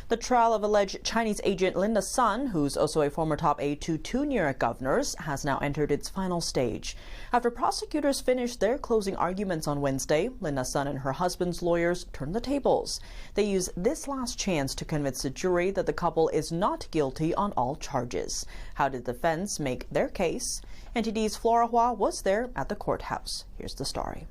The trial of alleged Chinese agent Linda Sun, who's also a former top aide to two New York governors, has now entered its final stage. After prosecutors finished their closing arguments on Wednesday, Linda Sun and her husband's lawyers turned the tables. They used this last chance to convince the jury that the couple is not guilty on all charges. How did the defense make their case? NTD's Flora Hua was there at the courthouse. Here's the story.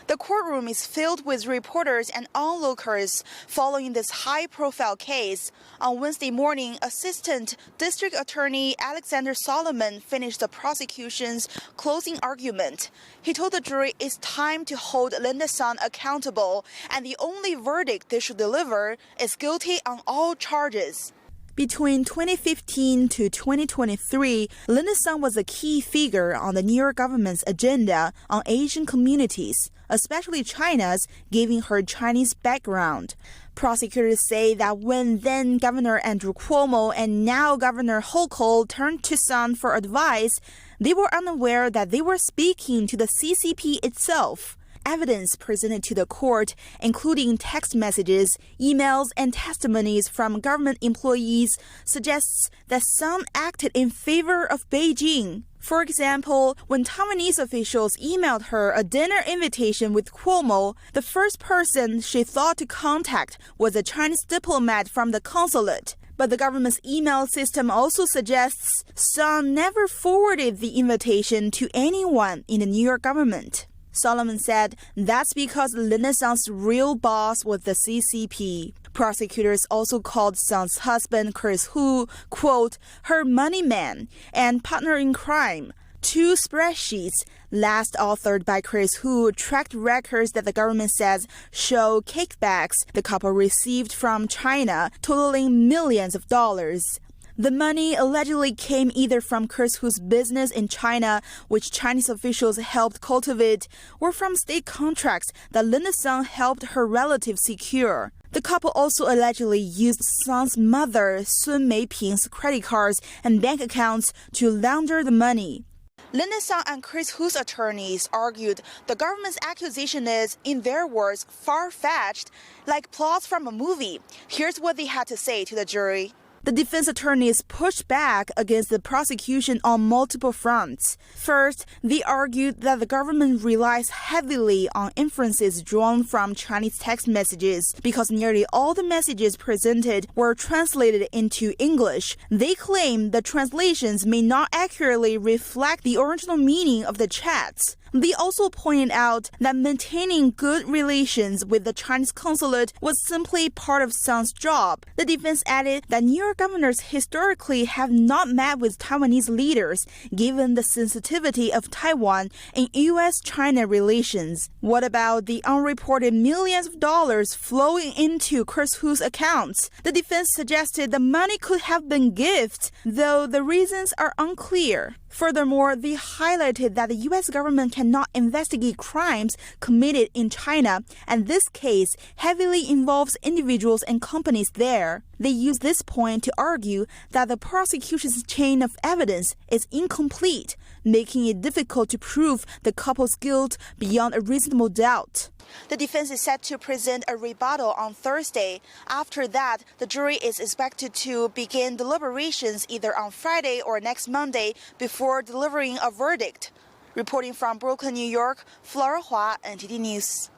The courtroom is filled with reporters and onlookers following this high-profile case. On Wednesday morning, Assistant District Attorney Alexander Solomon finished the prosecution's closing argument. He told the jury it's time to hold Linda Sun accountable, and the only verdict they should deliver is guilty on all charges. Between 2015 to 2023, Linda Sun was a key figure on the New York government's agenda on Asian communities, especially China's, given her Chinese background. Prosecutors say that when then Governor Andrew Cuomo and now Governor Hochul turned to Sun for advice, they were unaware that they were speaking to the CCP itself. Evidence presented to the court, including text messages, emails, and testimonies from government employees, suggests that Sun acted in favor of Beijing. For example, when Taiwanese officials emailed her a dinner invitation with Cuomo, the first person she thought to contact was a Chinese diplomat from the consulate. But the government's email system also suggests Sun never forwarded the invitation to anyone in the New York government. Solomon said that's because Linda Sun's real boss was the CCP. Prosecutors also called Sun's husband, Chris Hu, quote, her money man and partner in crime. Two spreadsheets, last authored by Chris Hu, tracked records that the government says show kickbacks the couple received from China, totaling millions of dollars. The money allegedly came either from Chris Hu's business in China, which Chinese officials helped cultivate, or from state contracts that Linda Sun helped her relatives secure. The couple also allegedly used Sun's mother, Sun Meiping's credit cards and bank accounts to launder the money. Linda Sun and Chris Hu's attorneys argued the government's accusation is, in their words, far-fetched, like plots from a movie. Here's what they had to say to the jury. The defense attorneys pushed back against the prosecution on multiple fronts. First, they argued that the government relies heavily on inferences drawn from Chinese text messages because nearly all the messages presented were translated into English. They claim the translations may not accurately reflect the original meaning of the chats. They also pointed out that maintaining good relations with the Chinese consulate was simply part of Sun's job. The defense added that New York governors historically have not met with Taiwanese leaders, given the sensitivity of Taiwan in U.S.-China relations. What about the unreported millions of dollars flowing into Chris Hu's accounts? The defense suggested the money could have been gifts, though the reasons are unclear. Furthermore, they highlighted that the U.S. government cannot investigate crimes committed in China, and this case heavily involves individuals and companies there. They used this point to argue that the prosecution's chain of evidence is incomplete, making it difficult to prove the couple's guilt beyond a reasonable doubt. The defense is set to present a rebuttal on Thursday. After that, the jury is expected to begin deliberations either on Friday or next Monday before delivering a verdict. Reporting from Brooklyn, New York, Flora Hua, NTD News.